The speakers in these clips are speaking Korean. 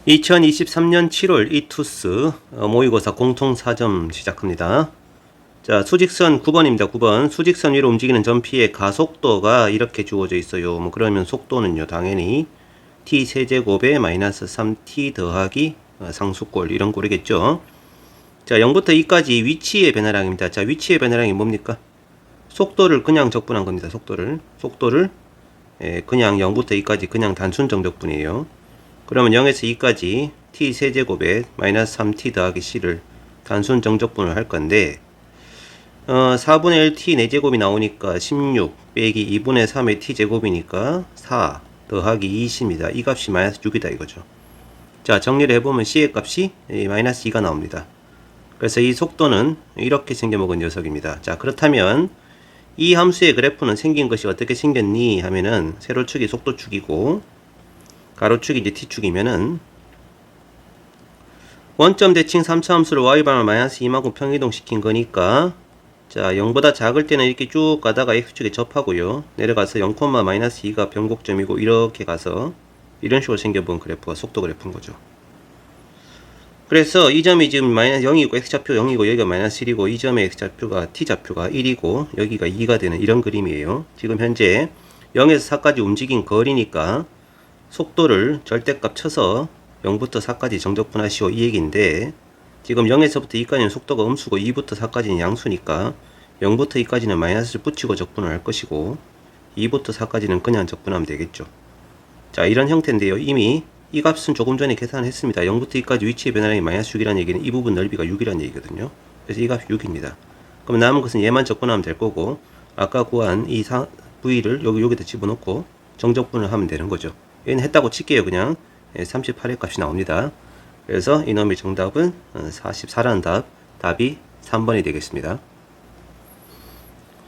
2023년 7월 이투스 모의고사 공통 4점 시작합니다. 자, 수직선 9번입니다. 9번. 수직선 위로 움직이는 점피의 가속도가 이렇게 주어져 있어요. 뭐 그러면 속도는요, 당연히 t 세제곱에 마이너스 3t 더하기 상수꼴 이런 꼴이겠죠. 자, 0부터 2까지 위치의 변화량입니다. 자, 위치의 변화량이 뭡니까? 속도를 그냥 적분한 겁니다. 속도를 그냥 0부터 2까지 그냥 단순 정적분이에요. 그러면 0에서 2까지 t 세제곱에 마이너스 3t 더하기 c를 단순 정적분을 할 건데 4분의 1 t 4제곱이 나오니까 16 빼기 2분의 3의 t제곱이니까 4 더하기 20입니다. 이 값이 마이너스 6이다 이거죠. 자, 정리를 해보면 c의 값이 마이너스 2가 나옵니다. 그래서 이 속도는 이렇게 생겨먹은 녀석입니다. 자, 그렇다면 이 함수의 그래프는 생긴 것이 어떻게 생겼니 하면은 세로축이 속도축이고 가로축이 이제 t축이면은 원점 대칭 3차 함수를 y방을 마이너스 2만큼 평이동 시킨 거니까 자, 0보다 작을 때는 이렇게 쭉 가다가 x축에 접하고요. 내려가서 0, 마이너스 2가 변곡점이고 이렇게 가서 이런 식으로 생겨본 그래프가 속도 그래프인 거죠. 그래서 이 점이 지금 마이너스 0이고 x좌표 0이고 여기가 마이너스 1이고 이 점의 x좌표가 t좌표가 1이고 여기가 2가 되는 이런 그림이에요. 지금 현재 0에서 4까지 움직인 거리니까 속도를 절대값 쳐서 0부터 4까지 정적분하시오 이 얘기인데 지금 0에서부터 2까지는 속도가 음수고 2부터 4까지는 양수니까 0부터 2까지는 마이너스를 붙이고 적분을 할 것이고 2부터 4까지는 그냥 적분하면 되겠죠. 자, 이런 형태인데요. 이미 이 값은 조금 전에 계산을 했습니다. 0부터 2까지 위치의 변화량이 마이너스 6이라는 얘기는 이 부분 넓이가 6이라는 얘기거든요. 그래서 이 값이 6입니다. 그럼 남은 것은 얘만 적분하면 될 거고 아까 구한 이 V를 여기다 집어넣고 정적분을 하면 되는 거죠. 얘는 했다고 칠게요. 그냥 38의 값이 나옵니다. 그래서 이놈의 정답은 44라는 답이 3번이 되겠습니다.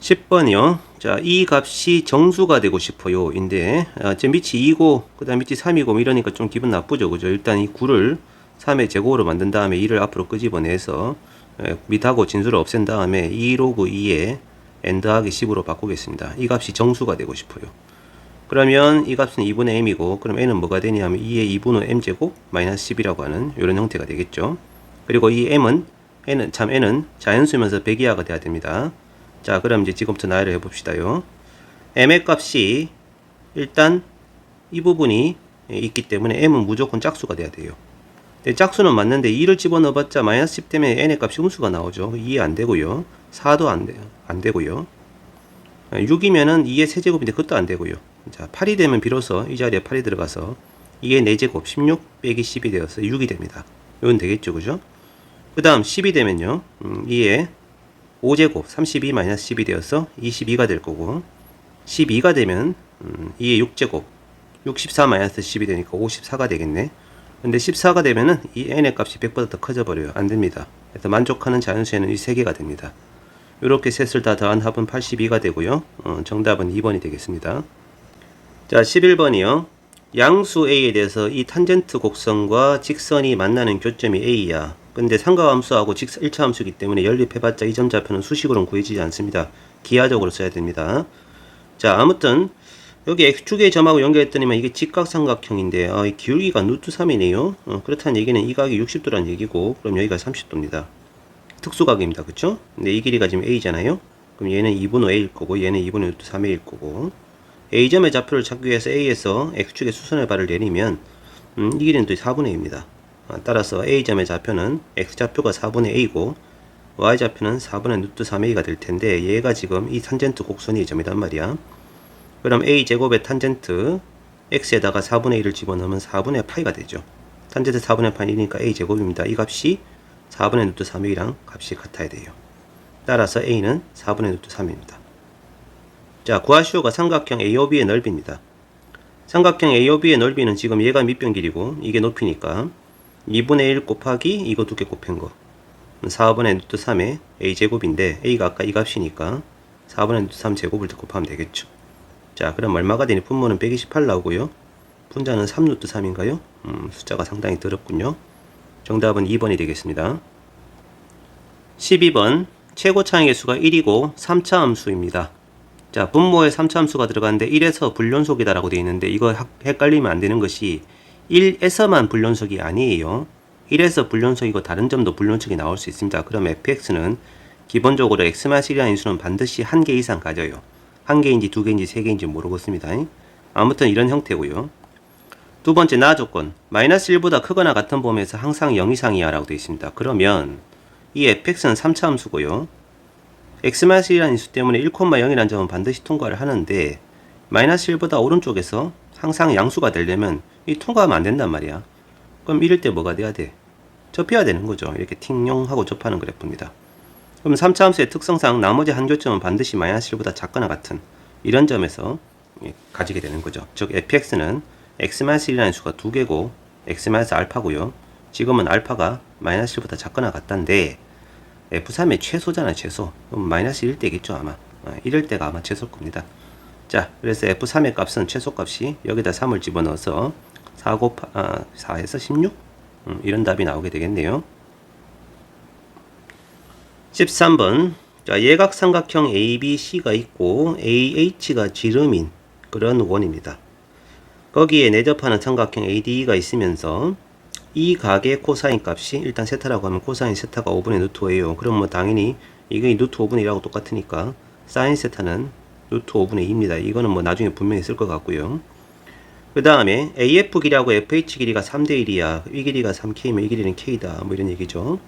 10번이요. 자, 이 값이 정수가 되고 싶어요. 인데 지금 밑이 2고 그 다음 밑이 3이고 이러니까 좀 기분 나쁘죠. 그죠? 일단 이 9를 3의 제곱으로 만든 다음에 2를 앞으로 끄집어내서 밑하고 진수를 없앤 다음에 2 로그 2에 n 더하기 10으로 바꾸겠습니다. 이 값이 정수가 되고 싶어요. 그러면 이 값은 2분의 m이고 그럼 n은 뭐가 되냐 하면 2의 2분의 m제곱 마이너스 10이라고 하는 이런 형태가 되겠죠. 그리고 이 n은 자연수면서 백이하가 돼야 됩니다. 자, 그럼 이제 지금부터 나열을 해봅시다요. m의 값이 일단 이 부분이 있기 때문에 m은 무조건 짝수가 돼야 돼요. 근데 짝수는 맞는데 2를 집어넣어봤자 마이너스 10 때문에 n의 값이 음수가 나오죠. 2 안 되고요. 4도 안 되고요. 6이면은 2의 세제곱인데 그것도 안 되고요. 자, 8이 되면 비로소 이 자리에 8이 들어가서 2의 4제곱 16 빼기 10이 되어서 6이 됩니다. 이건 되겠죠, 그죠? 그 다음 10이 되면요 2의 5제곱 32 마이너스 10이 되어서 22가 될 거고 12가 되면 2의 6제곱 64 마이너스 10이 되니까 54가 되겠네. 근데 14가 되면은 이 n의 값이 100보다 더 커져 버려요. 안 됩니다. 그래서 만족하는 자연수에는 이 3개가 됩니다. 이렇게 셋을 다 더한 합은 82가 되고요. 정답은 2번이 되겠습니다. 자, 11번이요. 양수 A에 대해서 이 탄젠트 곡선과 직선이 만나는 교점이 A야. 근데 삼각함수하고 1차 함수이기 때문에 연립해봤자 이 점 좌표는 수식으로는 구해지지 않습니다. 기하적으로 써야 됩니다. 자, 아무튼 여기 X축의 점하고 연결했더니만 이게 직각삼각형인데 이 기울기가 루트 3이네요. 그렇다는 얘기는 이 각이 60도라는 얘기고 그럼 여기가 30도입니다. 특수각입니다. 그쵸? 근데 이 길이가 지금 A잖아요? 그럼 얘는 2분의 A일 거고 얘는 2분의 루트 3A일 거고 A점의 좌표를 찾기 위해서 A에서 X축의 수선의 발을 내리면 이 길이는 또 4분의 A입니다. 따라서 A점의 좌표는 X좌표가 4분의 A고 Y좌표는 4분의 루트 3A가 될 텐데 얘가 지금 이 탄젠트 곡선의 점이란 말이야. 그럼 A제곱의 탄젠트 X에다가 4분의 1을 집어넣으면 4분의 파이가 되죠. 탄젠트 4분의 파이니까 A제곱입니다. 이 값이 4분의 루트 3A랑 값이 같아야 돼요. 따라서 A는 4분의 루트 3입니다. 자, 구하시오가 삼각형 AOB의 넓이입니다. 삼각형 AOB의 넓이는 지금 얘가 밑변 길이고 이게 높이니까 2분의 1 곱하기 이거 두 개 곱한 거 4분의 루트 3의 A제곱인데 A가 아까 이 값이니까 4분의 루트 3 제곱을 곱하면 되겠죠. 자, 그럼 얼마가 되니? 분모는 128 나오고요. 분자는 3 루트 3인가요? 숫자가 상당히 더럽군요. 정답은 2번이 되겠습니다. 12번 최고 차항의 수가 1이고 3차 함수입니다. 자, 분모에 3차 함수가 들어가는데 1에서 불연속이다 라고 되어 있는데 이거 헷갈리면 안 되는 것이 1에서만 불연속이 아니에요. 1에서 불연속이고 다른 점도 불연속이 나올 수 있습니다. 그럼 fx는 기본적으로 x-1이라는 인수는 반드시 한 개 이상 가져요. 한 개인지 두 개인지 세 개인지 모르겠습니다. 아무튼 이런 형태고요. 두 번째 나 조건. 마이너스 1보다 크거나 같은 범위에서 항상 0 이상이야 라고 되어 있습니다. 그러면 이 fx는 3차 함수고요. x-1이라는 인수 때문에 1,0이라는 점은 반드시 통과를 하는데 마이너스 1보다 오른쪽에서 항상 양수가 되려면 이 통과하면 안 된단 말이야. 그럼 이럴 때 뭐가 돼야 돼? 접해야 되는 거죠. 이렇게 팅용하고 접하는 그래프입니다. 그럼 3차 함수의 특성상 나머지 한 교점은 반드시 마이너스 1보다 작거나 같은 이런 점에서 가지게 되는 거죠. 즉 fx는 x-1이라는 수가 두 개고 x-알파고요. 지금은 알파가 마이너스 1보다 작거나 같다인데 f3의 최소잖아요. 최소. 그럼 마이너스 1대겠죠 아마. 이럴 때가 아마 최소일 겁니다. 자, 그래서 f3의 값은 최소값이 여기다 3을 집어넣어서 4에서 16? 이런 답이 나오게 되겠네요. 13번. 자, 예각삼각형 ABC가 있고 AH가 지름인 그런 원입니다. 거기에 내접하는 삼각형 ADE가 있으면서 이 각의 코사인 값이 일단 세타라고 하면 코사인 세타가 5분의 루트 5예요. 그럼 뭐 당연히 이게 루트 5분의 1하고 똑같으니까 사인 세타는 루트 5분의 2입니다. 이거는 뭐 나중에 분명히 쓸 것 같고요. 그 다음에 AF 길이하고 FH 길이가 3대 1이야. 이 길이가 3K면 이 길이는 K다. 뭐 이런 얘기죠.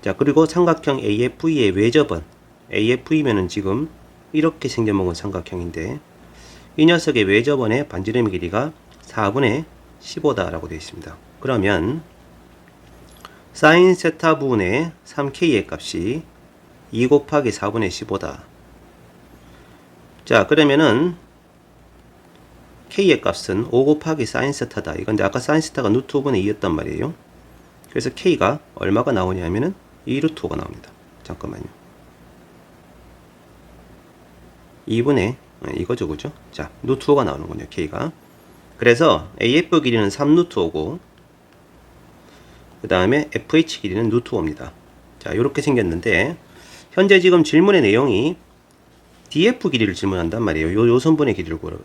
자, 그리고 삼각형 AFE의 외접은 AFE면은 지금 이렇게 생겨먹은 삼각형인데 이 녀석의 외접원의 반지름의 길이가 4분의 15다 라고 되어 있습니다. 그러면 사인 세타 분의 3K의 값이 2 곱하기 4분의 15다. 자, 그러면은 K의 값은 5 곱하기 사인 세타다. 이건데 아까 사인 세타가 루트 5분의 2였단 말이에요. 그래서 K가 얼마가 나오냐 하면은 2 루트 5가 나옵니다. 잠깐만요. 2분의 이거죠, 그죠? 자, 루트 5가 나오는군요, K가. 그래서 AF 길이는 3 루트 5고 그 다음에 FH 길이는 루트 5입니다. 자, 이렇게 생겼는데 현재 지금 질문의 내용이 DF 길이를 질문한단 말이에요. 요 선분의 길이를 구하라.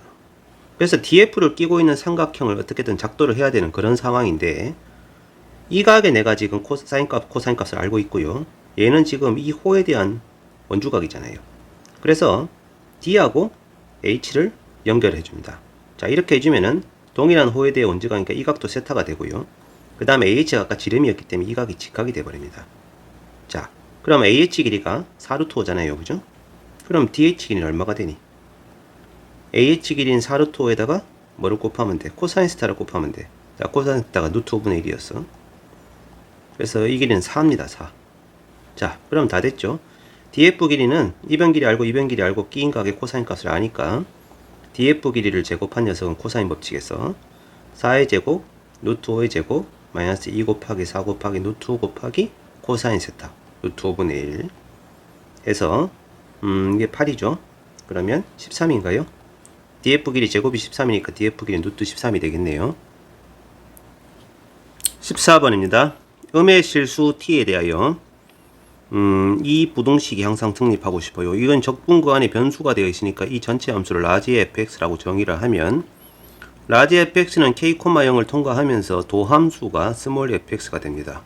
그래서 DF를 끼고 있는 삼각형을 어떻게든 작도를 해야 되는 그런 상황인데 이 각에 내가 지금 코사인 값, 코사인 값을 알고 있고요. 얘는 지금 이 호에 대한 원주각이잖아요. 그래서 D하고 H를 연결해 줍니다. 자, 이렇게 해주면은 동일한 호에 대해 원주각이니까 이 각도 세타가 되고요. 그 다음에 AH가 아까 지름이었기 때문에 이 각이 직각이 돼버립니다. 자, 그럼 AH 길이가 4루트 5잖아요. 그죠? 그럼 DH 길이는 얼마가 되니? AH 길이는 4루트 5에다가 뭐를 곱하면 돼? 코사인 스타를 곱하면 돼. 자, 코사인 스타가 루트 5분의 1이었어. 그래서 이 길이는 4입니다. 4. 자, 그럼 다 됐죠? DF 길이는 이변 길이 알고 이변 길이 알고 끼인 각의 코사인 값을 아니까 DF 길이를 제곱한 녀석은 코사인 법칙에서 4의 제곱, 루트 5의 제곱, 마이너스 2 곱하기 4 곱하기 루트 5 곱하기 코사인 세타, 루트 5분의 1 해서 이게 8이죠. 그러면 13인가요? DF 길이 제곱이 13이니까 DF 길이 루트 13이 되겠네요. 14번입니다. 음의 실수 t에 대하여 이 부등식이 항상成立하고 싶어요. 이건 적분 구간에 변수가 되어 있으니까 이 전체 함수를 라지 fx라고 정의를 하면 라지 fx는 k, 0을 통과하면서 도함수가 스몰 fx가 됩니다.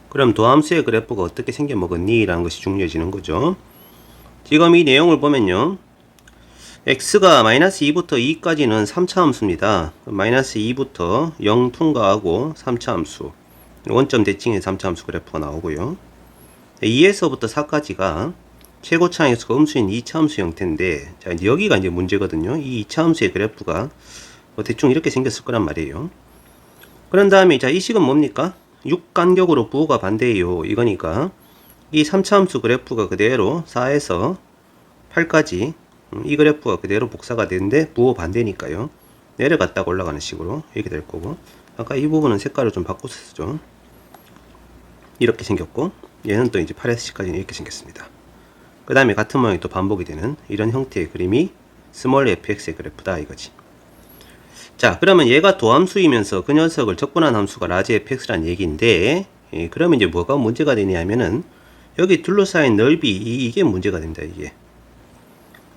그럼 도함수의 그래프가 어떻게 생겨먹었니? 라는 것이 중요해지는 거죠. 지금 이 내용을 보면요. x가 마이너스 2부터 2까지는 3차 함수입니다. 마이너스 2부터 0 통과하고 3차 함수. 원점 대칭의 3차 함수 그래프가 나오고요. 2에서부터 4까지가 최고차항수가 음수인 2차 함수 형태인데, 자, 여기가 이제 문제거든요. 이 2차 함수의 그래프가 대충 이렇게 생겼을 거란 말이에요. 그런 다음에, 자, 이 식은 뭡니까? 6간격으로 부호가 반대예요. 이거니까, 이 3차 함수 그래프가 그대로 4에서 8까지, 이 그래프가 그대로 복사가 되는데, 부호 반대니까요. 내려갔다가 올라가는 식으로 이렇게 될 거고, 아까 이 부분은 색깔을 좀 바꿔서 쓰죠. 이렇게 생겼고, 얘는 또 이제 8에서 10까지는 이렇게 생겼습니다. 그 다음에 같은 모양이 또 반복이 되는 이런 형태의 그림이 스몰 fx의 그래프다 이거지. 자, 그러면 얘가 도함수이면서 그 녀석을 적분한 함수가 라지 fx란 얘기인데, 그러면 이제 뭐가 문제가 되냐면은 여기 둘러싸인 넓이 이게 문제가 됩니다. 이게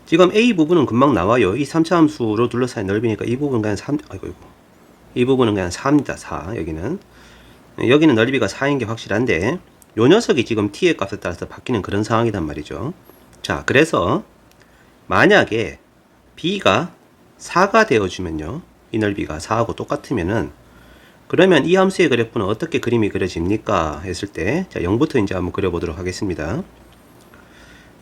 지금 a 부분은 금방 나와요. 이 3차 함수로 둘러싸인 넓이니까 이 부분 그냥 아이고 이 부분은 그냥 4입니다. 4. 여기는 넓이가 4인 게 확실한데 요 녀석이 지금 t의 값에 따라서 바뀌는 그런 상황이란 말이죠. 자, 그래서 만약에 b가 4가 되어주면요, 이 넓이가 4하고 똑같으면은, 그러면 이 함수의 그래프는 어떻게 그림이 그려집니까 했을 때, 자, 0부터 이제 한번 그려보도록 하겠습니다.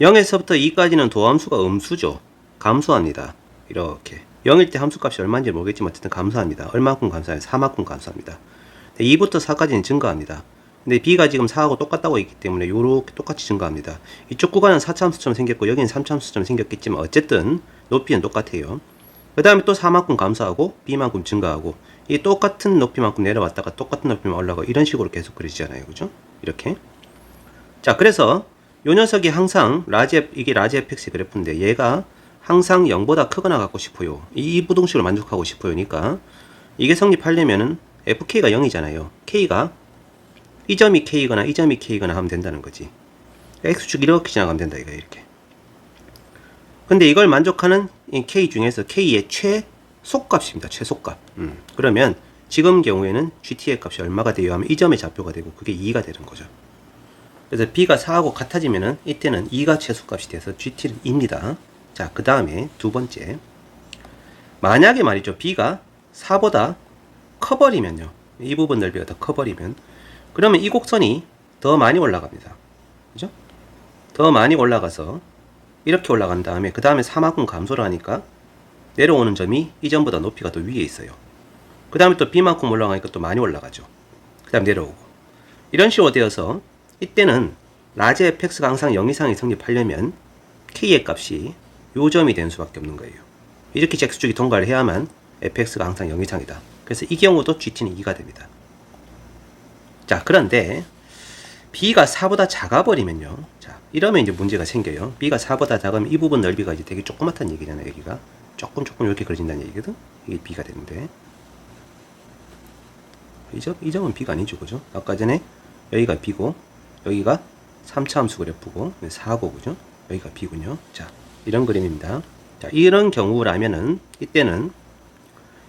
0에서부터 2까지는 도함수가 음수죠. 감소합니다. 이렇게 0일 때 함수값이 얼마인지 모르겠지만 어쨌든 감소합니다. 얼마큼 감소해요? 4만큼 감소합니다. 2부터 4까지는 증가합니다. 근데 b가 지금 4하고 똑같다고 있기 때문에 요렇게 똑같이 증가합니다. 이쪽 구간은 4차함수처럼 생겼고 여기는 3차함수처럼 생겼겠지만 어쨌든 높이는 똑같아요. 그 다음에 또 4만큼 감소하고 b만큼 증가하고, 이 똑같은 높이만큼 내려왔다가 똑같은 높이만 올라가고 이런 식으로 계속 그려지잖아요. 그죠? 이렇게. 자, 그래서 요 녀석이 항상 이게 라지 fx의 그래프인데 얘가 항상 0보다 크거나 같고 싶어요. 이 부등식을 만족하고 싶어요니까 이게 성립하려면은 fk가 0이잖아요. k가 이 점이 k거나 이 점이 k거나 하면 된다는 거지. x축 이렇게 지나가면 된다 이거 이렇게. 근데 이걸 만족하는 이 k 중에서 k의 최소값입니다. 최소값. 그러면 지금 경우에는 gt의 값이 얼마가 돼요 하면 이 점의 좌표가 되고 그게 2가 되는 거죠. 그래서 b가 4하고 같아지면은 이때는 2가 최소값이 돼서 gt는 2입니다. 자, 그 다음에 두 번째, 만약에 말이죠, b가 4보다 커버리면요, 이 부분 넓이가 더 커버리면, 그러면 이 곡선이 더 많이 올라갑니다. 그죠? 더 많이 올라가서 이렇게 올라간 다음에 그 다음에 4만큼 감소를 하니까 내려오는 점이 이 점보다 높이가 더 위에 있어요. 그 다음에 또 b만큼 올라가니까 또 많이 올라가죠. 그 다음 내려오고 이런 식으로 되어서 이때는 라지 fx가 항상 0 이상이 성립하려면 k의 값이 요 점이 되는 수밖에 없는 거예요. 이렇게 x축이 통과를 해야만 fx가 항상 0 이상이다. 그래서 이 경우도 gt는 2가 됩니다. 자, 그런데 b가 4보다 작아버리면요, 자, 이러면 이제 문제가 생겨요. b가 4보다 작으면 이 부분 넓이가 이제 되게 조그맣다는 얘기잖아요. 여기가 조금 이렇게 그려진다는 얘기거든. 이게 b가 되는데 이 점은 b가 아니죠. 그죠? 아까 전에 여기가 b고 여기가 3차 함수 그래프고 4고, 그죠? 여기가 b군요. 자, 이런 그림입니다. 자, 이런 경우라면은 이때는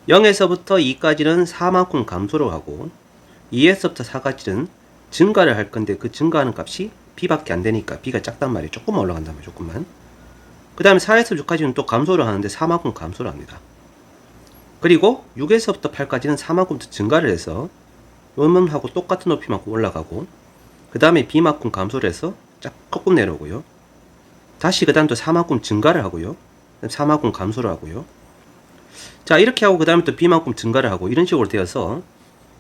0에서부터 2까지는 4만큼 감소를 하고 2에서부터 4까지는 증가를 할 건데 그 증가하는 값이 b밖에 안 되니까 b가 작단 말이에요. 조금만 올라간단 말이에요. 조금만. 그 다음에 4에서 6까지는 또 감소를 하는데 4만큼 감소를 합니다. 그리고 6에서부터 8까지는 4만큼 더 증가를 해서 요만하고 똑같은 높이만큼 올라가고, 그 다음에 b만큼 감소를 해서 조금 내려오고요. 다시 그 다음 또 4만큼 증가를 하고요. 4만큼 감소를 하고요. 자, 이렇게 하고 그 다음에 또 b만큼 증가를 하고 이런 식으로 되어서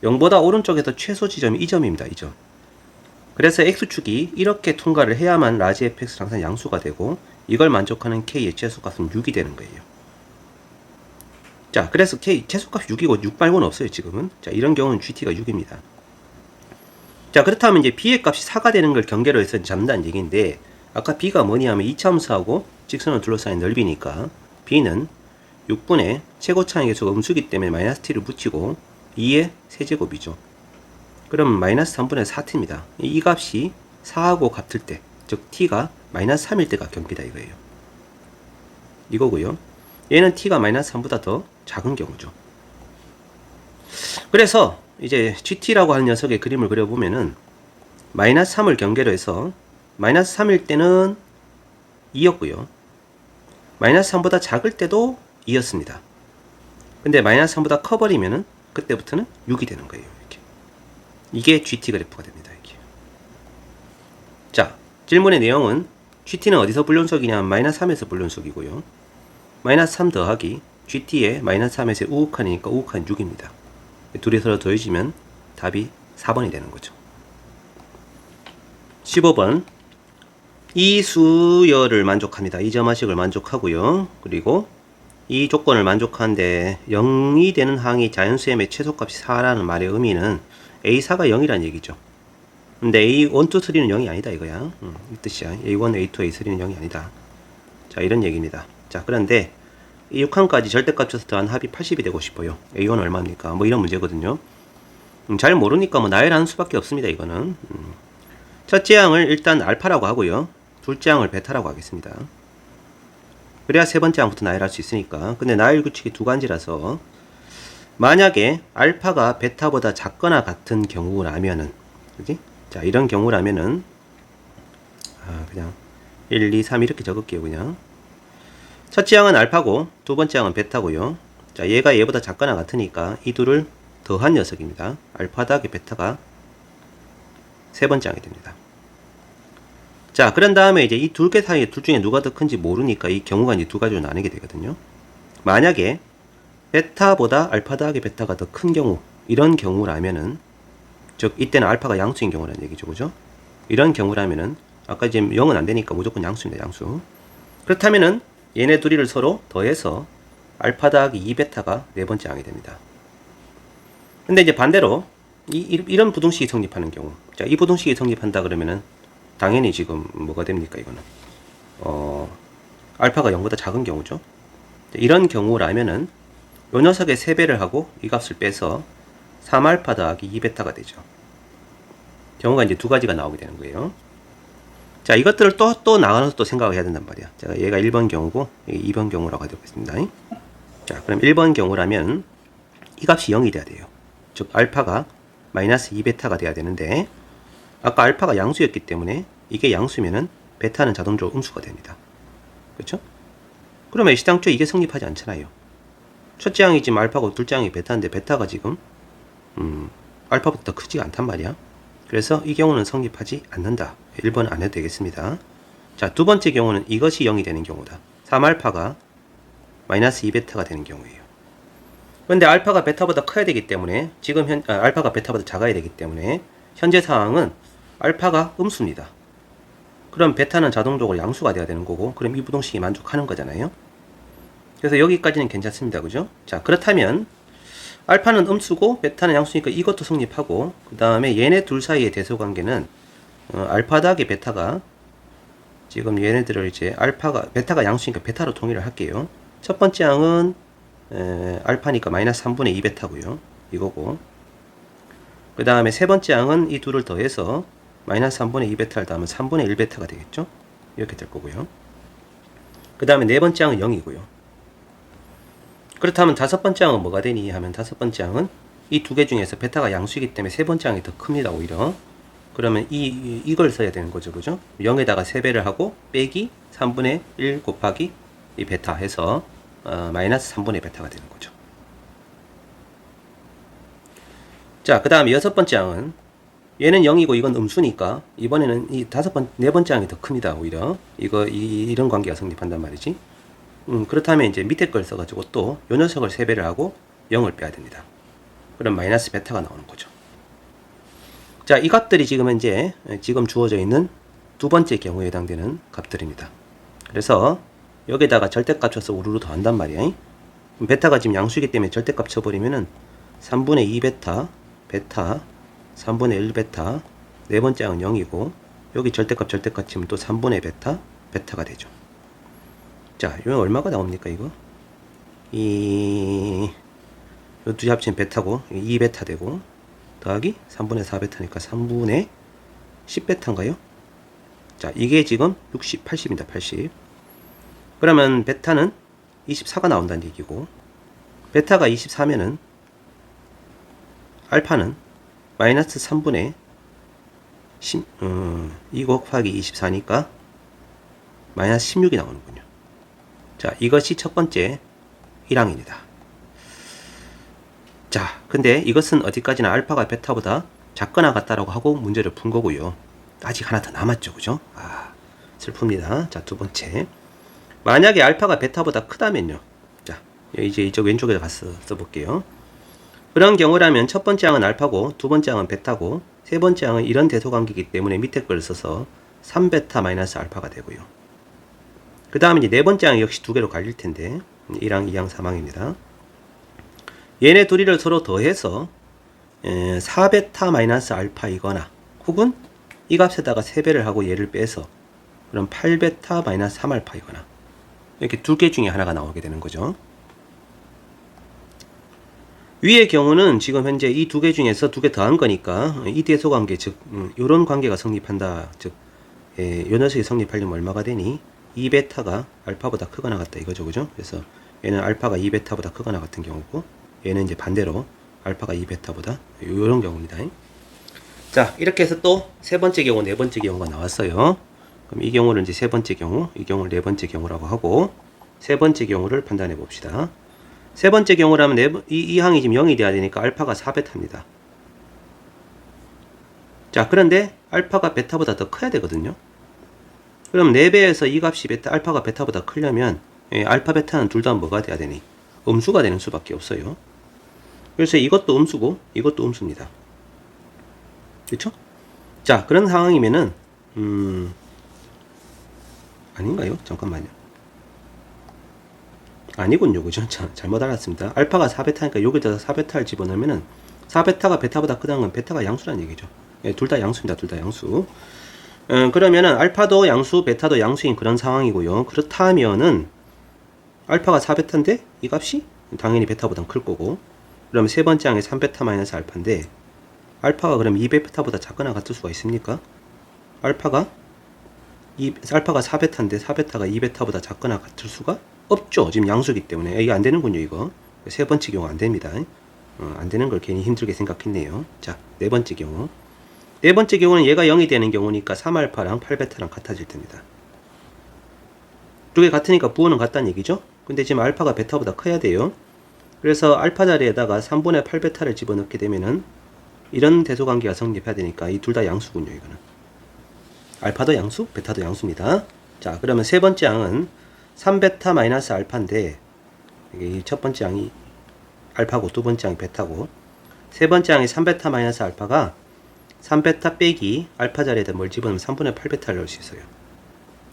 0보다 오른쪽에서 최소 지점이 이 점입니다. 이 점. 그래서 x축이 이렇게 통과를 해야만 라지 fx는 항상 양수가 되고 이걸 만족하는 k의 최소값은 6이 되는 거예요. 자, 그래서 k 최소값이 6이고 6 말고는 없어요. 지금은. 자, 이런 경우는 gt가 6입니다. 자, 그렇다면 이제 b의 값이 4가 되는 걸 경계로 해서 잡는다는 얘기인데, 아까 b가 뭐냐 하면 2차함수하고 직선을 둘러싸인 넓이니까 b는 6분의 최고차의 계수가 음수기 때문에 마이너스 t를 붙이고 2의 세제곱이죠. 그럼 마이너스 3분의 4t입니다. 이 값이 4하고 같을 때, 즉 t가 마이너스 3일 때가 경계다 이거예요. 이거고요. 얘는 t가 마이너스 3보다 더 작은 경우죠. 그래서 이제 gt라고 하는 녀석의 그림을 그려보면은 마이너스 3을 경계로 해서 마이너스 3일 때는 2였고요. 마이너스 3보다 작을 때도 2였습니다. 근데 마이너스 3보다 커버리면은 그때부터는 6이 되는 거예요. 이렇게. 이게 GT 그래프가 됩니다. 이렇게. 자, 질문의 내용은 GT는 어디서 불연속이냐? 마이너스 3에서 불연속이고요. 마이너스 3 더하기 GT에 마이너스 3에서 우극한이니까 우극한 6입니다. 둘이 서로 더해지면 답이 4번이 되는 거죠. 15번. 이 수열을 만족합니다. 이 점화식을 만족하고요. 그리고 이 조건을 만족하는데 0이 되는 항이 자연수의 최소값이 4라는 말의 의미는 A4가 0이라는 얘기죠. 근데 A1, 2, 3는 0이 아니다 이거야. 이 뜻이야. A1, A2, A3는 0이 아니다. 자, 이런 얘기입니다. 자, 그런데 이 6항까지 절대값에서 더한 합이 80이 되고 싶어요. A1 얼마입니까? 뭐 이런 문제거든요. 잘 모르니까 뭐 나열하는 수밖에 없습니다. 이거는. 첫째 항을 일단 알파라고 하고요. 둘째 항을 베타라고 하겠습니다. 그래야 세 번째 항부터 나열할 수 있으니까. 근데 나열 규칙이 두 가지라서 만약에 알파가 베타보다 작거나 같은 경우라면은, 그지? 자, 이런 경우라면은, 그냥 1, 2, 3 이렇게 적을게요, 그냥. 첫째 항은 알파고, 두 번째 항은 베타고요. 자, 얘가 얘보다 작거나 같으니까 이 둘을 더한 녀석입니다. 알파 더하기 베타가 세 번째 항이 됩니다. 자, 그런 다음에 이제 이 두 개 사이에 둘 중에 누가 더 큰지 모르니까 이 경우가 이제 두 가지로 나뉘게 되거든요. 만약에 베타보다 알파 더하기 베타가 더 큰 경우, 이런 경우라면은, 즉 이때는 알파가 양수인 경우라는 얘기죠, 그죠? 이런 경우라면은 아까 지금 0은 안 되니까 무조건 양수입니다, 양수. 그렇다면은 얘네 둘이를 서로 더해서 알파 더하기 2베타가 네 번째 항이 됩니다. 근데 이제 반대로 이런 부등식이 성립하는 경우, 자, 이 부등식이 성립한다 그러면은 당연히 지금 뭐가 됩니까, 이거는? 알파가 0보다 작은 경우죠. 이런 경우라면은 요 녀석의 3배를 하고 이 값을 빼서 3알파 더하기 2베타가 되죠. 경우가 이제 두 가지가 나오게 되는 거예요. 자, 이것들을 또 나눠서 또 생각을 해야 된단 말이야. 자, 얘가 1번 경우고, 이게 2번 경우라고 하겠습니다. 자, 그럼 1번 경우라면 이 값이 0이 돼야 돼요. 즉, 알파가 마이너스 2베타가 돼야 되는데, 아까 알파가 양수였기 때문에 이게 양수면은 베타는 자동적으로 음수가 됩니다. 그렇죠? 그러면 시당초 이게 성립하지 않잖아요. 첫째 항이 지금 알파고 둘째 항이 베타인데 베타가 지금 알파보다 더 크지가 않단 말이야. 그래서 이 경우는 성립하지 않는다. 1번 안 해도 되겠습니다. 자, 두 번째 경우는 이것이 0이 되는 경우다. 3알파가 마이너스 2베타가 되는 경우예요. 그런데 알파가 베타보다 커야 되기 때문에 지금 알파가 베타보다 작아야 되기 때문에 현재 상황은 알파가 음수입니다. 그럼 베타는 자동적으로 양수가 돼야 되는 거고, 그럼 이 부등식이 만족하는 거잖아요. 그래서 여기까지는 괜찮습니다. 그죠? 자, 그렇다면 알파는 음수고 베타는 양수니까 이것도 성립하고, 그 다음에 얘네 둘 사이의 대소관계는 알파 더하기 베타가, 지금 얘네들을 이제 베타가 양수니까 베타로 통일을 할게요. 첫 번째 항은 알파니까 마이너스 3분의 2 베타고요. 이거고, 그 다음에 세 번째 항은 이 둘을 더해서 마이너스 3분의 2 베타를 더하면 3분의 1 베타가 되겠죠? 이렇게 될 거고요. 그 다음에 네 번째 항은 0이고요. 그렇다면 다섯 번째 항은 뭐가 되니 하면, 다섯 번째 항은 이 두 개 중에서 베타가 양수이기 때문에 세 번째 항이 더 큽니다, 오히려. 그러면 이걸 써야 되는 거죠, 그죠? 0에다가 3배를 하고 빼기 3분의 1 곱하기 이 베타 해서 마이너스 3분의 베타가 되는 거죠. 자, 그 다음에 여섯 번째 항은, 얘는 0이고 이건 음수니까 이번에는 네 번째 항이 더 큽니다, 오히려. 이런 관계가 성립한단 말이지. 그렇다면 이제 밑에 걸 써가지고 또 요 녀석을 3배를 하고 0을 빼야 됩니다. 그럼 마이너스 베타가 나오는 거죠. 자, 이 값들이 지금 주어져 있는 두 번째 경우에 해당되는 값들입니다. 그래서 여기다가 절대값 쳐서 우르르 더한단 말이야. 베타가 지금 양수이기 때문에 절대값 쳐버리면은 3분의 2 베타, 3분의 1 베타, 네 번째 항은 0이고, 여기 절대값 치면 또 3분의 베타가 되죠. 자, 이건 얼마가 나옵니까, 이거? 요 두 개 합치면 베타고, 2베타 되고, 더하기 3분의 4베타니까 3분의 10베타인가요? 자, 이게 지금 80입니다, 80. 그러면 베타는 24가 나온다는 얘기고, 베타가 24면은 알파는 마이너스 3분의 2 곱하기 24니까 마이너스 16이 나오는군요. 자, 이것이 첫 번째 1항입니다. 자, 근데 이것은 어디까지나 알파가 베타보다 작거나 같다라고 하고 문제를 푼 거고요. 아직 하나 더 남았죠, 그죠? 슬픕니다. 자, 두 번째. 만약에 알파가 베타보다 크다면요. 자, 이제 이쪽 왼쪽에 가서 써볼게요. 그런 경우라면 첫 번째 항은 알파고, 두 번째 항은 베타고, 세 번째 항은 이런 대소관계이기 때문에 밑에 걸 써서 3베타 마이너스 알파가 되고요. 그 다음에 이제 네 번째 항이 역시 두 개로 갈릴 텐데, 1항, 2항, 3항입니다. 얘네 둘이를 서로 더해서 4베타 마이너스 알파이거나, 혹은 이 값에다가 3배를 하고 얘를 빼서 그럼 8베타 마이너스 3알파이거나, 이렇게 두 개 중에 하나가 나오게 되는 거죠. 위의 경우는 지금 현재 이 두 개 중에서 두 개 더한 거니까 이 대소관계, 즉 요런 관계가 성립한다. 즉 요 녀석이 성립하려면 얼마가 되니? 2베타가 알파보다 크거나 같다 이거죠, 그죠? 그래서 얘는 알파가 2베타보다 크거나 같은 경우고, 얘는 이제 반대로 알파가 2베타보다 이런 경우입니다. 자, 이렇게 해서 또 세 번째 경우, 네 번째 경우가 나왔어요. 그럼 이 경우를 이제 세 번째 경우, 이 경우를 네 번째 경우라고 하고 세 번째 경우를 판단해 봅시다. 세 번째 경우라면 이 항이 지금 0이 돼야 되니까 알파가 4베타입니다. 자, 그런데 알파가 베타보다 더 커야 되거든요. 그럼 4배에서 이 값이 알파가 베타보다 크려면 알파 베타는 둘 다 뭐가 돼야 되니? 음수가 되는 수밖에 없어요. 그래서 이것도 음수고 이것도 음수입니다. 그렇죠? 자, 그런 상황이면은 아닌가요? 잠깐만요. 아니군요. 그죠? 잘못 알았습니다. 알파가 4베타니까 여기다가 4베타를 집어넣으면은 4베타가 베타보다 크다는 건 베타가 양수란 얘기죠. 둘 다 양수입니다. 둘 다 양수. 그러면은 알파도 양수, 베타도 양수인 그런 상황이고요. 그렇다면은 알파가 4베타인데 이 값이 당연히 베타보다 클 거고, 그럼 세 번째 항이 3베타 마이너스 알파인데 알파가 그럼 2베타보다 작거나 같을 수가 있습니까? 알파가 4베타인데 4베타가 2베타보다 작거나 같을 수가 없죠. 지금 양수기 때문에 이게 안 되는군요. 이거 세 번째 경우 안 됩니다. 안 되는 걸 괜히 힘들게 생각했네요. 자, 네 번째 경우. 네 번째 경우는 얘가 0이 되는 경우니까 3알파랑 8베타랑 같아질 겁니다. 두 개 같으니까 부호는 같다는 얘기죠. 근데 지금 알파가 베타보다 커야 돼요. 그래서 알파 자리에다가 3분의 8베타를 집어넣게 되면은 이런 대소관계가 성립해야 되니까 이 둘 다 양수군요. 이거는 알파도 양수, 베타도 양수입니다. 자, 그러면 세 번째 항은 3베타 마이너스 알파인데 이게 첫 번째 항이 알파고 두 번째 항이 베타고 세 번째 항이 3베타 마이너스 알파가 3베타 빼기 알파 자리에다 뭘 집어넣으면 3분의 8베타를 넣을 수 있어요.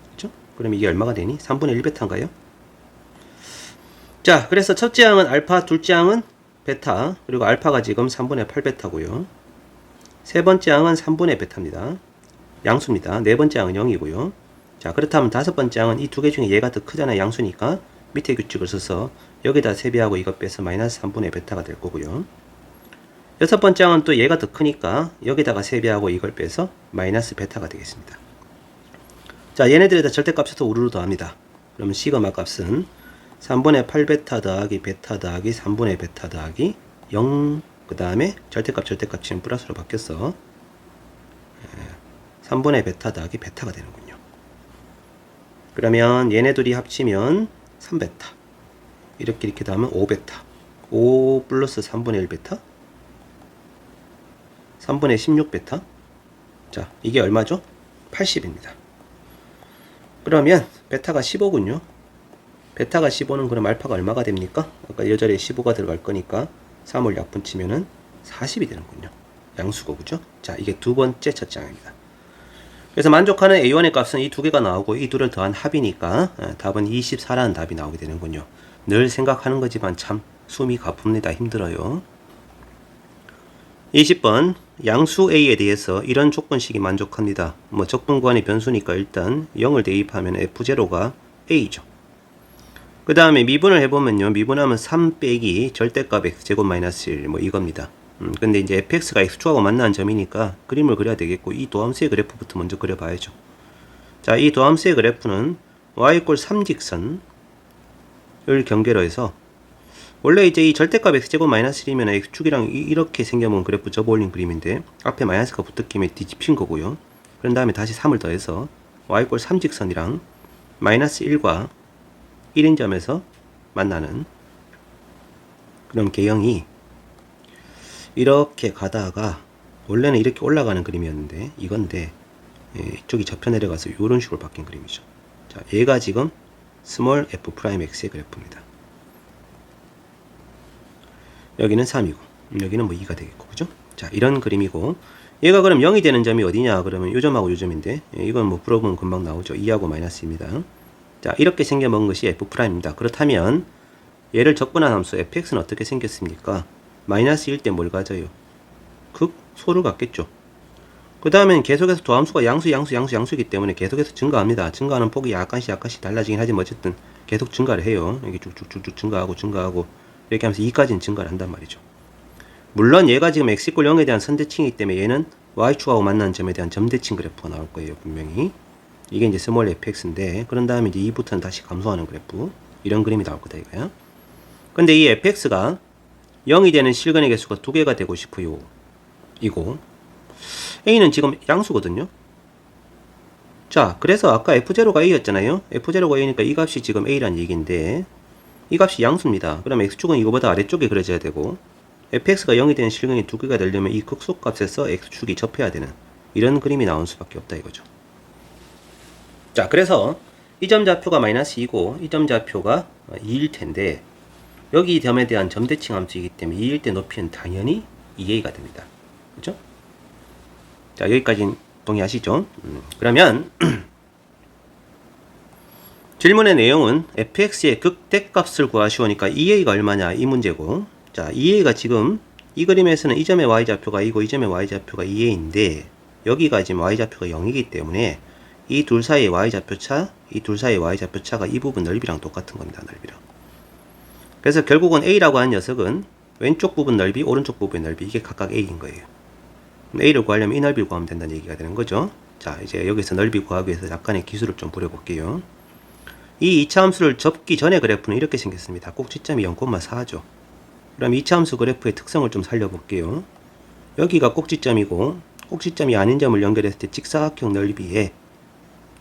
그렇죠? 그럼 이게 얼마가 되니? 3분의 1베타인가요? 자, 그래서 첫째 항은 알파, 둘째 항은 베타, 그리고 알파가 지금 3분의 8베타고요. 세 번째 항은 3분의 베타입니다. 양수입니다. 네 번째 항은 0이고요. 자, 그렇다면 다섯 번째 항은 이 두 개 중에 얘가 더 크잖아요. 양수니까 밑에 규칙을 써서 여기다 세배하고 이거 빼서 마이너스 3분의 베타가 될 거고요. 여섯 번째 항은 또 얘가 더 크니까 여기다가 세배하고 이걸 빼서 마이너스 베타가 되겠습니다. 자, 얘네들에다 절대값에서 우르르 더합니다. 그러면 시그마 값은 3분의 8베타 더하기 베타 더하기 3분의 베타 더하기 0, 그 다음에 절대값 지금 플러스로 바뀌었어. 3분의 베타 더하기 베타가 되는군요. 그러면 얘네 둘이 합치면 3베타, 이렇게 더하면 5베타, 5 플러스 3분의 1베타, 3분의 16베타. 자, 이게 얼마죠? 80입니다. 그러면 베타가 15군요. 베타가 15는 그럼 알파가 얼마가 됩니까? 아까 이 자리에 15가 들어갈 거니까 3을 약분 치면은 40이 되는군요. 양수고, 그죠? 자, 이게 두 번째 첫째 항입니다. 그래서 만족하는 A1의 값은 이 두 개가 나오고 이 둘을 더한 합이니까 답은 24라는 답이 나오게 되는군요. 늘 생각하는 거지만 참 숨이 가쁩니다. 힘들어요. 20번 양수 A에 대해서 이런 조건식이 만족합니다. 뭐 적분구간이 변수니까 일단 0을 대입하면 F0가 A죠. 그 다음에 미분을 해보면요. 미분하면 3 빼기 절대값 X제곱 마이너스 1 뭐 이겁니다. 근데 이제 fx가 x축하고 만나는 점이니까 그림을 그려야 되겠고 이 도함수의 그래프부터 먼저 그려봐야죠. 자, 이 도함수의 그래프는 y = 3직선을 경계로 해서 원래 이제 이 절대값 x제곱 마이너스 1이면 x축이랑 이렇게 생겨본 그래프 접어 올린 그림인데 앞에 마이너스가 붙었기에 뒤집힌 거고요. 그런 다음에 다시 3을 더해서 y = 3직선이랑 마이너스 1과 1인 점에서 만나는 그런 개형이 이렇게 가다가 원래는 이렇게 올라가는 그림이었는데 이건데 이쪽이 접혀 내려가서 이런 식으로 바뀐 그림이죠. 자, 얘가 지금 스몰 f'x의 그래프입니다. 여기는 3이고 여기는 뭐 2가 되겠고, 그죠? 자, 이런 그림이고 얘가 그럼 0이 되는 점이 어디냐 그러면 요 점하고 요 점인데 이건 뭐 풀어보면 금방 나오죠. 2하고 마이너스입니다. 자, 이렇게 생겨본 것이 f'입니다. 그렇다면 얘를 적분한 함수 fx는 어떻게 생겼습니까? 마이너스 1 때 뭘 가져요? 극소를 갖겠죠. 그 다음엔 계속해서 도함수가 양수이기 때문에 계속해서 증가합니다. 증가하는 폭이 약간씩 달라지긴 하지만 어쨌든 계속 증가를 해요. 이게 쭉쭉쭉 증가하고 이렇게 하면서 2까지는 증가를 한단 말이죠. 물론 얘가 지금 x = 0에 대한 선대칭이기 때문에 얘는 y축하고 만나는 점에 대한 점대칭 그래프가 나올 거예요. 분명히. 이게 이제 스몰 fx인데 그런 다음에 이제 2부터는 다시 감소하는 그래프, 이런 그림이 나올 거다 이거야. 근데 이 fx가 0이 되는 실근의 개수가 2개가 되고 싶어요. 이거 A는 지금 양수거든요. 자, 그래서 아까 F0가 A였잖아요. F0가 A니까 이 값이 지금 A란 얘기인데 이 값이 양수입니다. 그럼 X축은 이거보다 아래쪽에 그려져야 되고 fx가 0이 되는 실근이 2개가 되려면 이 극소값에서 x축이 접해야 되는 이런 그림이 나올 수밖에 없다 이거죠. 자, 그래서 이 점 좌표가 마이너스 2고 이 점 좌표가 2일 텐데 여기 점에 대한 점대칭 함수이기 때문에 2일 때 높이는 당연히 2a가 됩니다. 그렇죠? 자, 여기까지 동의하시죠? 그러면 질문의 내용은 fx의 극대값을 구하시오니까 2a가 얼마냐 이 문제고, 자 2a가 지금 이 그림에서는 이 점의 y좌표가 2고 이 점의 y좌표가 2a인데 여기가 지금 y좌표가 0이기 때문에 이 둘 사이의 y좌표 차, 이 둘 사이의 y좌표 차가 이 부분 넓이랑 똑같은 겁니다. 넓이랑. 그래서 결국은 a라고 하는 녀석은 왼쪽 부분 넓이, 오른쪽 부분의 넓이 이게 각각 a인 거예요. a를 구하려면 이 넓이를 구하면 된다는 얘기가 되는 거죠. 자, 이제 여기서 넓이 구하기 위해서 약간의 기술을 좀 부려볼게요. 이 2차 함수를 접기 전에 그래프는 이렇게 생겼습니다. 꼭지점이 0,4죠. 그럼 2차 함수 그래프의 특성을 좀 살려볼게요. 여기가 꼭지점이고 꼭지점이 아닌 점을 연결했을 때 직사각형 넓이에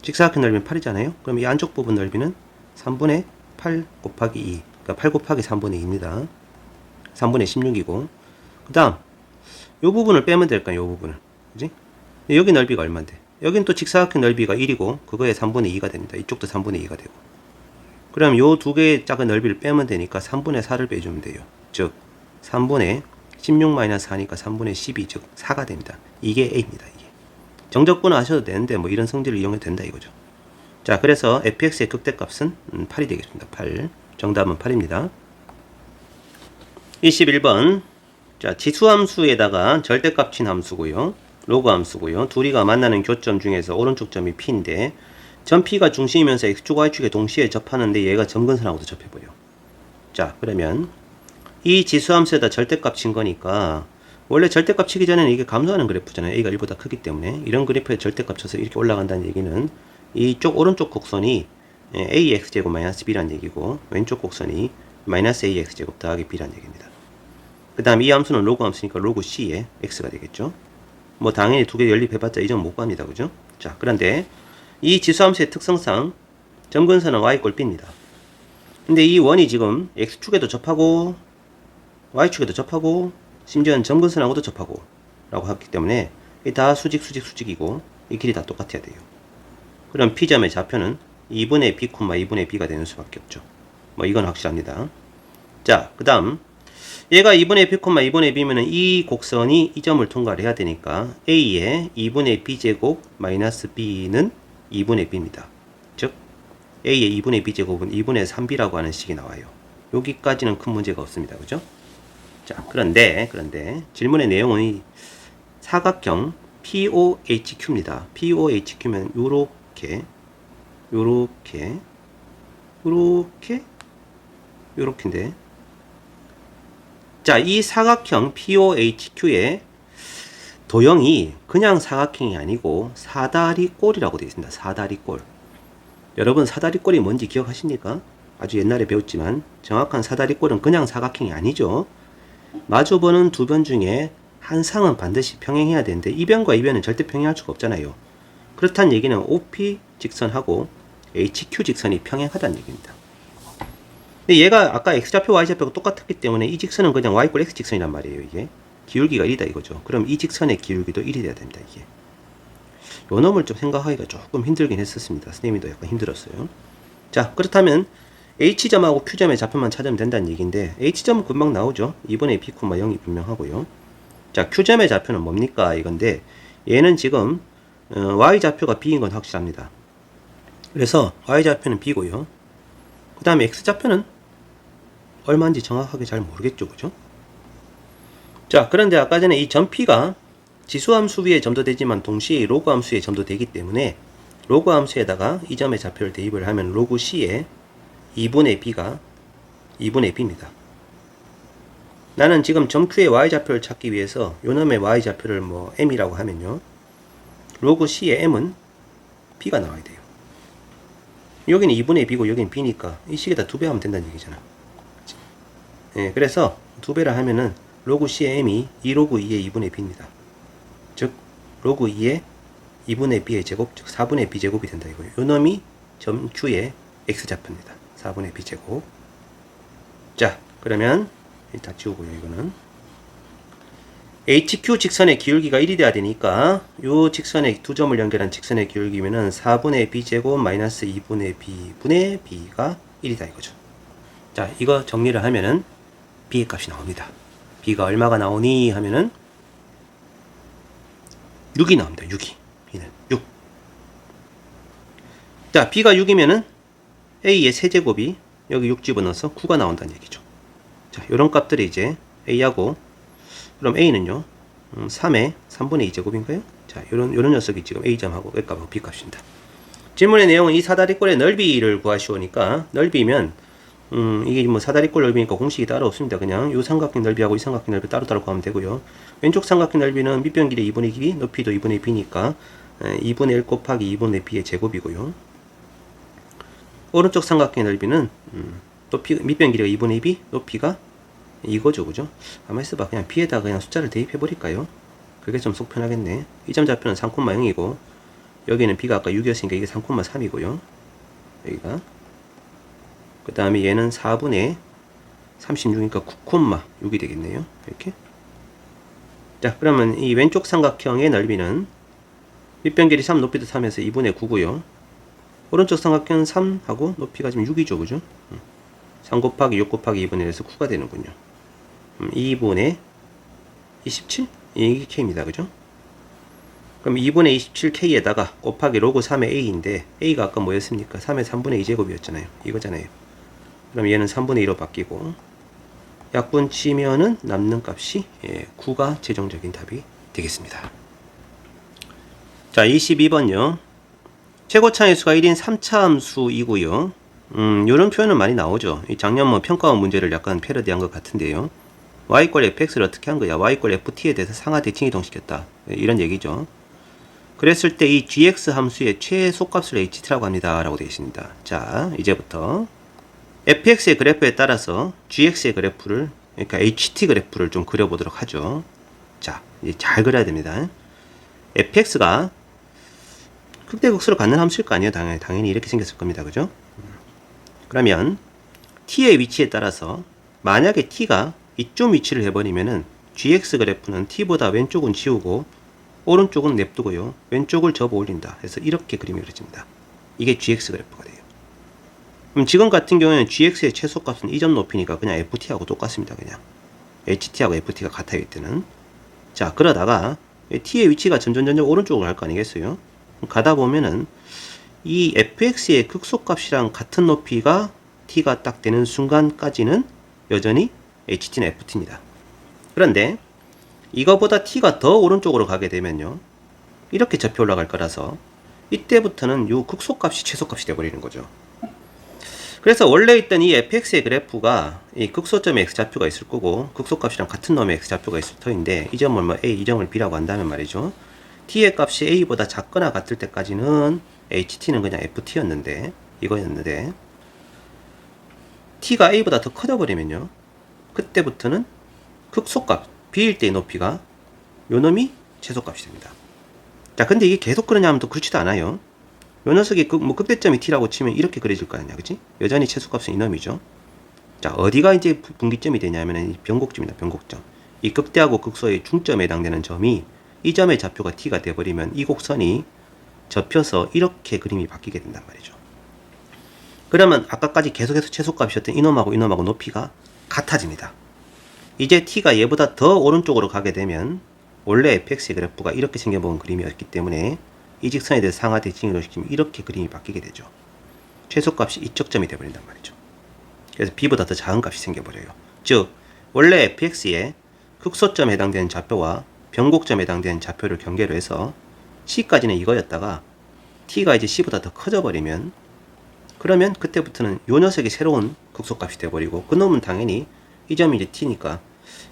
직사각형 넓이는 8이잖아요. 그럼 이 안쪽 부분 넓이는 3분의 8 곱하기 2, 그러니까 8 곱하기 3분의 2입니다. 3분의 16이고 그 다음 이 부분을 빼면 될까요? 이 부분을. 그지? 여기 넓이가 얼만데? 여긴 또 직사각형 넓이가 1이고 그거에 3분의 2가 됩니다. 이쪽도 3분의 2가 되고. 그럼 요 두 개의 작은 넓이를 빼면 되니까 3분의 4를 빼주면 돼요. 즉 3분의 16-4니까 3분의 12, 즉 4가 됩니다. 이게 A입니다. 이게. 정적분을 하셔도 되는데 뭐 이런 성질을 이용해도 된다 이거죠. 자, 그래서 fx의 극대값은 8이 되겠습니다. 8. 정답은 8입니다. 21번. 자, 지수함수에다가 절대값 친 함수고요. 로그 함수고요. 둘이가 만나는 교점 중에서 오른쪽 점이 P인데 점 P가 중심이면서 X축, Y축에 동시에 접하는데 얘가 점근선하고도 접해버려. 자, 그러면 이 지수함수에다 절대값 친 거니까 원래 절대값 치기 전에는 이게 감소하는 그래프잖아요. A가 1보다 크기 때문에 이런 그래프에 절대값 쳐서 이렇게 올라간다는 얘기는 이쪽 오른쪽 곡선이 AX제곱 마이너스 B란 얘기고 왼쪽 곡선이 마이너스 AX제곱 더하기 B란 얘기입니다. 그 다음 이 함수는 로그 함수니까 로그 C에 X가 되겠죠. 뭐 당연히 두 개 연립해봤자 이 점 못 구합니다. 그죠? 자, 그런데 이 지수함수의 특성상 점근선은 Y꼴 B입니다. 근데 이 원이 지금 X축에도 접하고 Y축에도 접하고 심지어는 점근선하고도 접하고 라고 했기 때문에 이 다 수직이고 이 길이 다 똑같아야 돼요. 그럼 P점의 좌표는 2분의 B, 2분의 B가 되는 수밖에 없죠. 뭐 이건 확실합니다. 자, 그 다음 얘가 2분의 B, 2분의 B면은 이 곡선이 이 점을 통과를 해야 되니까 A의 2분의 B제곱 마이너스 B는 2분의 B입니다. 즉 A의 2분의 B제곱은 2분의 3B라고 하는 식이 나와요. 여기까지는 큰 문제가 없습니다. 그죠? 자, 그런데 질문의 내용은 사각형 POHQ입니다. POHQ면 요렇게인데 자, 이 사각형 POHQ의 도형이 그냥 사각형이 아니고 사다리꼴이라고 되어 있습니다. 사다리꼴. 여러분 사다리꼴이 뭔지 기억하십니까? 아주 옛날에 배웠지만 정확한 사다리꼴은 그냥 사각형이 아니죠. 마주보는 두 변 중에 한 상은 반드시 평행해야 되는데 이 변과 이 변은 절대 평행할 수가 없잖아요. 그렇다는 얘기는 OP 직선하고 HQ 직선이 평행하다는 얘기입니다. 근데 얘가 아까 X좌표, Y좌표가 똑같았기 때문에 이 직선은 그냥 Y꼴 X 직선이란 말이에요. 이게 기울기가 1이다 이거죠. 그럼 이 직선의 기울기도 1이 돼야 됩니다. 이게 요 놈을 좀 생각하기가 조금 힘들긴 했었습니다. 선생님도 약간 힘들었어요. 자, 그렇다면 H점하고 Q점의 좌표만 찾으면 된다는 얘기인데 H점은 금방 나오죠. 2분의 B, 0이 분명하고요. 자, Q점의 좌표는 뭡니까 이건데 얘는 지금 Y좌표가 B인 건 확실합니다. 그래서 Y좌표는 B고요. 그 다음에 X좌표는 얼마인지 정확하게 잘 모르겠죠. 그죠? 자, 그런데 아까 전에 이 점 P가 지수함수 위에 점도 되지만 동시에 로그 함수에 점도 되기 때문에 로그 함수에다가 이 점의 좌표를 대입을 하면 로그 C에 2분의 B가 2분의 B입니다. 나는 지금 점 Q의 Y좌표를 찾기 위해서 요 놈의 Y좌표를 뭐 M이라고 하면요. 로그 C의 M은 B가 나와야 돼요. 여기는 2분의 B고 여기는 B니까 이 식에다 2배 하면 된다는 얘기잖아. 예, 그래서 2배라 하면은 로그 C의 M이 2 로그 2의 2분의 B입니다. 즉 로그 2의 2분의 B의 제곱, 즉 4분의 B제곱이 된다 이거예요. 요 놈이 점Q의 X좌표입니다. 4분의 B제곱. 자, 그러면 일단 지우고요. 이거는 HQ 직선의 기울기가 1이 돼야 되니까 요 직선의 두 점을 연결한 직선의 기울기면은 4분의 B제곱 마이너스 2분의 B분의 B가 1이다 이거죠. 자, 이거 정리를 하면은 B의 값이 나옵니다. B가 얼마가 나오니 하면은 6이 나옵니다. 6이. B는 6. 자, B가 6이면은 A의 세제곱이 여기 6 집어넣어서 9가 나온다는 얘기죠. 자, 요런 값들이 이제 A하고, 그럼 A는요, 3의 3분의 2제곱인가요? 자, 요런 녀석이 지금 A점하고 A값하고 B값입니다. 질문의 내용은 이 사다리꼴의 넓이를 구하시오니까, 넓이면, 이게 뭐 사다리꼴 넓이니까 공식이 따로 없습니다. 그냥 요 삼각형 넓이하고 이 삼각형 넓이 따로따로 구하면 되고요. 왼쪽 삼각형 넓이는 밑변 길이 2분의 길이, 높이도 2분의 B니까, 2분의 1 곱하기 2분의 B의 제곱이고요. 오른쪽 삼각형의 넓이는 밑변 길이가 2분의 2b, 높이가 이거죠, 그죠? 가만 있어봐. 그냥 b에다 그냥 숫자를 대입해 버릴까요? 그게 좀 속 편하겠네. 이 점 좌표는 3,0이고 여기는 b가 아까 6이었으니까 이게 3,3이고요. 여기가 그 다음에 얘는 4분의 36이니까 9,6이 되겠네요. 이렇게. 자, 그러면 이 왼쪽 삼각형의 넓이는 밑변 길이 3, 높이도 3에서 2분의 9고요. 오른쪽 삼각형은 3하고 높이가 지금 6이죠, 그죠? 3 곱하기 6 곱하기 2분의 1에서 9가 되는군요. 2분의 27? 이게 K입니다, 그죠? 그럼 2분의 27K에다가 곱하기 로그 3의 A인데, A가 아까 뭐였습니까? 3의 3분의 2제곱이었잖아요. 이거잖아요. 그럼 얘는 3분의 2로 바뀌고, 약분 치면은 남는 값이 9가 최종적인 답이 되겠습니다. 자, 22번요. 최고차의 수가 1인 3차 함수이고요. 요런 표현은 많이 나오죠. 이 작년 뭐 평가원 문제를 약간 패러디한 것 같은데요. y꼴 fx를 어떻게 한 거야? y꼴 ft에 대해서 상하 대칭 이동시켰다. 이런 얘기죠. 그랬을 때 이 gx 함수의 최소값을 ht라고 합니다. 라고 되어 있습니다. 자, 이제부터 fx의 그래프에 따라서 gx의 그래프를, 그러니까 ht 그래프를 좀 그려보도록 하죠. 자, 이제 잘 그려야 됩니다. fx가 극대극소를 갖는 함수일 거 아니에요. 당연히 이렇게 생겼을 겁니다. 그죠? 그러면 t의 위치에 따라서 만약에 t가 이쪽 위치를 해버리면은 gx 그래프는 t보다 왼쪽은 지우고 오른쪽은 냅두고요. 왼쪽을 접어 올린다. 그래서 이렇게 그림이 그려집니다. 이게 gx 그래프가 돼요. 그럼 지금 같은 경우에는 gx의 최소값은 이 점 높이니까 그냥 ft하고 똑같습니다. 그냥 ht하고 ft가 같아요. 이때는. 자, 그러다가 t의 위치가 점점 오른쪽으로 갈 거 아니겠어요? 가다 보면은 이 fx의 극소값이랑 같은 높이가 t가 딱 되는 순간까지는 여전히 ht는 ft입니다. 그런데 이거보다 t가 더 오른쪽으로 가게 되면요, 이렇게 접혀 올라갈 거라서 이때부터는 이 극소값이 최소값이 되어버리는 거죠. 그래서 원래 있던 이 fx의 그래프가 이 극소점의 x좌표가 있을 거고 극소값이랑 같은 놈의 x좌표가 있을 터인데, 이 점을 뭐 a, 이 점을 b라고 한다면 말이죠, t의 값이 a보다 작거나 같을 때까지는 ht는 그냥 ft였는데, 이거였는데 t가 a보다 더 커져버리면요, 그때부터는 극소값 b일 때의 높이가 요 놈이 최소값이 됩니다. 자, 근데 이게 계속 그러냐 하면 또 그렇지도 않아요. 요 녀석이 극대점이 t라고 치면 이렇게 그려질 거 아니야, 그치? 여전히 최소값은 이 놈이죠. 자, 어디가 이제 분기점이 되냐면은 변곡점이다, 변곡점. 이 극대하고 극소의 중점에 해당되는 점이, 이 점의 좌표가 t가 돼버리면 이 곡선이 접혀서 이렇게 그림이 바뀌게 된단 말이죠. 그러면 아까까지 계속해서 최소값이었던 이놈하고 이놈하고 높이가 같아집니다. 이제 t가 얘보다 더 오른쪽으로 가게 되면 원래 fx의 그래프가 이렇게 생겨본 그림이었기 때문에 이 직선에 대해서 상하 대칭으로 시키면 이렇게 그림이 바뀌게 되죠. 최소값이 이쪽 점이 돼버린단 말이죠. 그래서 b보다 더 작은 값이 생겨버려요. 즉 원래 fx의 극소점에 해당되는 좌표와 변곡점에 해당되는 좌표를 경계로 해서 c까지는 이거였다가 t가 이제 c보다 더 커져버리면, 그러면 그때부터는 요 녀석이 새로운 극소값이 돼버리고, 그놈은 당연히 이 점이 이제 t니까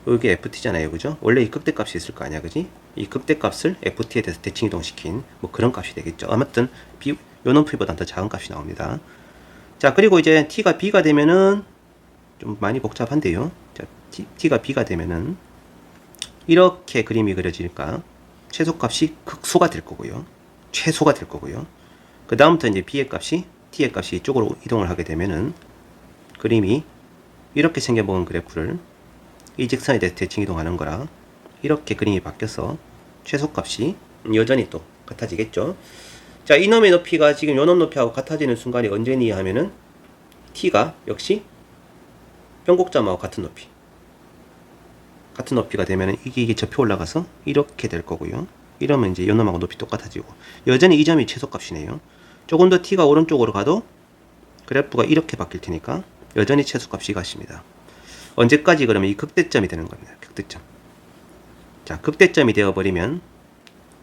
여기 ft잖아요, 그죠? 원래 이 극대값이 있을 거 아니야, 그지? 이 극대값을 ft에 대해서 대칭 이동시킨 뭐 그런 값이 되겠죠. 아무튼 요 높이보다 더 작은 값이 나옵니다. 자, 그리고 이제 t가 b가 되면은 좀 많이 복잡한데요. 자, t가 b가 되면은 이렇게 그림이 그려지니까 최소값이 극소가 될 거고요. 최소가 될 거고요. 그 다음부터 이제 b의 값이 t의 값이 이쪽으로 이동을 하게 되면은 그림이 이렇게 생겨본 그래프를 이 직선에 대해서 대칭 이동하는 거라 이렇게 그림이 바뀌어서 최소값이 여전히 또 같아지겠죠. 자, 이놈의 높이가 지금 요놈 높이하고 같아지는 순간이 언제니 하면은 t가 역시 변곡점하고 같은 높이가 되면은 이게 접혀 올라가서 이렇게 될 거고요. 이러면 이제 요놈하고 높이 똑같아지고 여전히 이 점이 최소값이네요. 조금 더 t가 오른쪽으로 가도 그래프가 이렇게 바뀔 테니까 여전히 최소값이 이것입니다. 언제까지 그러면 이 극대점이 되는 겁니다. 극대점. 자, 극대점이 되어버리면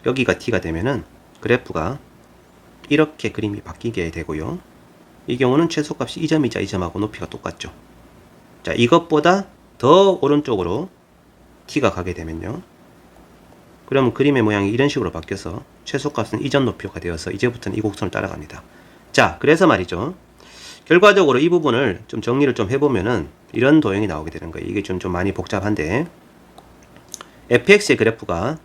여기가 t가 되면은 그래프가 이렇게 그림이 바뀌게 되고요. 이 경우는 최소값이 이 점이자 이 점하고 높이가 똑같죠. 자, 이것보다 더 오른쪽으로 t가 가게 되면요. 그러면 그림의 모양이 이런 식으로 바뀌어서 최소값은 이전 높이가 되어서 이제부터는 이 곡선을 따라갑니다. 자, 그래서 말이죠. 결과적으로 이 부분을 좀 정리를 좀 해보면은 이런 도형이 나오게 되는 거예요. 이게 좀 많이 복잡한데 fx의 그래프가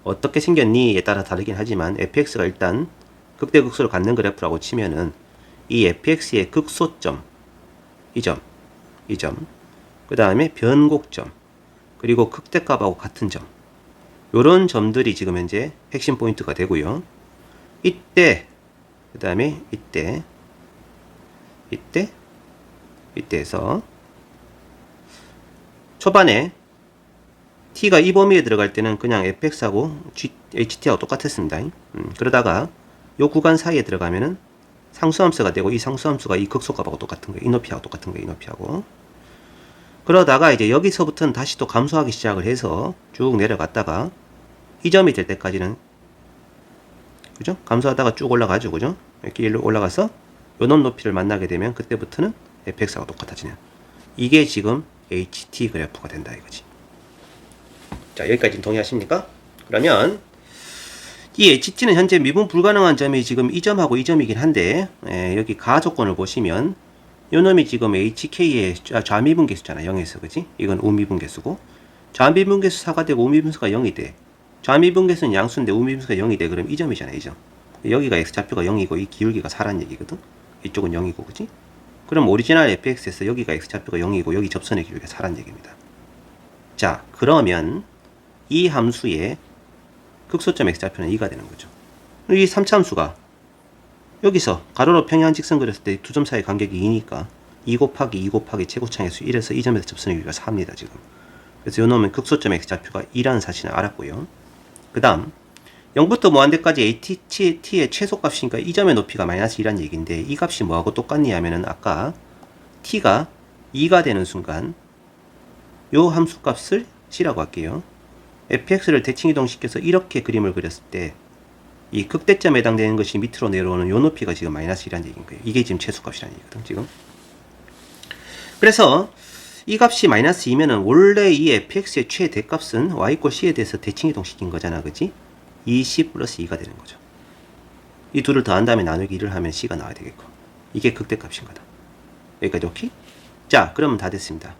어떻게 생겼니에 따라 다르긴 하지만 fx가 일단 극대극소를 갖는 그래프라고 치면은 이 fx의 극소점 이 점, 그 다음에 변곡점, 그리고 극대값하고 같은 점, 요런 점들이 지금 현재 핵심 포인트가 되고요. 이때, 그 다음에 이때에서 초반에 t가 이 범위에 들어갈 때는 그냥 fx하고 ht하고 똑같았습니다. 그러다가 요 구간 사이에 들어가면은 상수함수가 되고 이 상수함수가 이 극소값하고 똑같은 거예요. 이 높이하고 똑같은 거예요. 이 높이하고. 그러다가 이제 여기서부터는 다시 또 감소하기 시작을 해서 쭉 내려갔다가 이 점이 될 때까지는 그죠? 감소하다가 쭉 올라가죠. 그죠? 이렇게 일로 올라가서 요놈 높이를 만나게 되면 그때부터는 fx하고 똑같아지는 이게 지금 ht 그래프가 된다 이거지. 자, 여기까지 동의하십니까? 그러면 이 HT는 현재 미분 불가능한 점이 지금 이 점하고 이 점이긴 한데 여기 가 조건을 보시면 요놈이 지금 HK의 좌미분계수잖아. 0에서 그지? 이건 우미분계수고 좌미분계수 4가 되고 우미분수가 0이 돼. 좌미분계수는 양수인데 우미분수가 0이 돼. 그럼 이 점이잖아. 이 점. 여기가 x좌표가 0이고 이 기울기가 4란 얘기거든. 이쪽은 0이고 그지? 그럼 오리지널 fx에서 여기가 x좌표가 0이고 여기 접선의 기울기가 4란 얘기입니다. 자, 그러면 이 함수의 극소점 x좌표는 2가 되는 거죠. 이 3차 함수가 여기서 가로로 평행 직선 그렸을 때 두 점 사이 간격이 2니까 2 곱하기 2 곱하기 최고창의 수 1에서 이 점에서 접선의 길이가 4입니다. 지금. 그래서 요 놈은 극소점 x좌표가 2라는 사실을 알았고요. 그 다음 0부터 무한대까지 AT의 최소값이니까 이 점의 높이가 마이너스 2란 얘기인데 이 값이 뭐하고 똑같니 하면은 아까 t가 2가 되는 순간 요 함수값을 c라고 할게요. fx를 대칭 이동시켜서 이렇게 그림을 그렸을 때 이 극대점에 해당되는 것이 밑으로 내려오는 요 높이가 지금 마이너스 1이라는 얘기인 거예요. 이게 지금 최소값이라는 얘기거든 지금. 그래서 이 값이 마이너스 2면은 원래 이 fx의 최대값은 y = c에 대해서 대칭 이동시킨 거잖아. 그지? 2c 플러스 2가 되는 거죠. 이 둘을 더한 다음에 나누기 1을 하면 c가 나와야 되겠고 이게 극대값인 거다. 여기까지 오케이? 자, 그러면 다 됐습니다.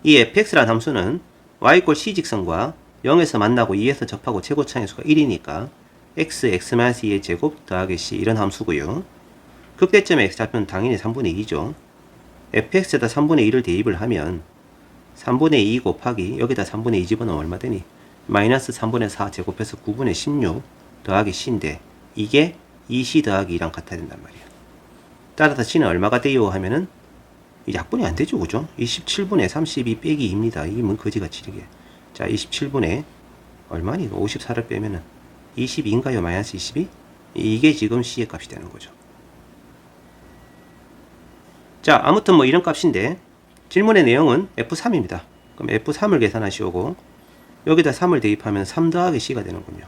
이 fx라는 함수는 y = c 직선과 0에서 만나고 2에서 접하고 최고차의 수가 1이니까 x, x-2의 제곱 더하기 c 이런 함수고요. 극대점의 x좌표는 당연히 3분의 2죠. fx에다 3분의 2를 대입을 하면 3분의 2 곱하기 여기다 3분의 2 집어넣으면 얼마 되니? 마이너스 3분의 4 제곱해서 9분의 16 더하기 c인데 이게 2c 더하기 2랑 같아야 된단 말이에요. 따라서 c는 얼마가 돼요? 하면은 약분이 안 되죠. 그죠? 27분의 32 빼기 2입니다. 이게 뭔 거지같이 이게. 자, 27분의 얼마니? 54를 빼면은 22인가요? 마이너스 22? 이게 지금 c의 값이 되는 거죠. 자, 아무튼 뭐 이런 값인데 질문의 내용은 F3입니다. 그럼 F3을 계산하시오고 여기다 3을 대입하면 3 더하기 c가 되는군요.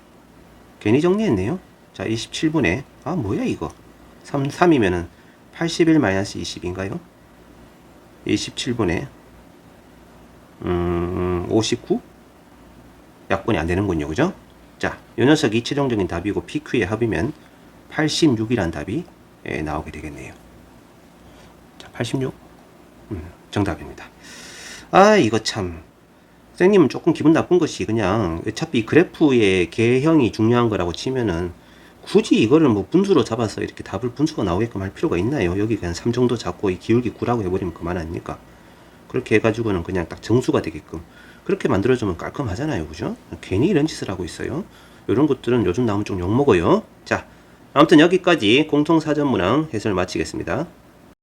괜히 정리했네요. 자, 27분의 뭐야 이거 3이면은 81 마이너스 20인가요? 27분의 59? 약분이 안 되는군요. 그죠? 자, 요 녀석이 최종적인 답이고 PQ의 합이면 86이란 답이 나오게 되겠네요. 자, 86? 정답입니다. 이거 참 선생님은 조금 기분 나쁜 것이 그냥 어차피 그래프의 개형이 중요한 거라고 치면은 굳이 이거를 뭐 분수로 잡아서 이렇게 답을 분수가 나오게끔 할 필요가 있나요? 여기 그냥 3 정도 잡고 이 기울기 9라고 해버리면 그만 아닙니까? 그렇게 해가지고는 그냥 딱 정수가 되게끔 그렇게 만들어주면 깔끔하잖아요. 그죠? 괜히 이런 짓을 하고 있어요. 이런 것들은 요즘 나오면 좀 욕먹어요. 자, 아무튼 여기까지 공통사전문항 해설 마치겠습니다.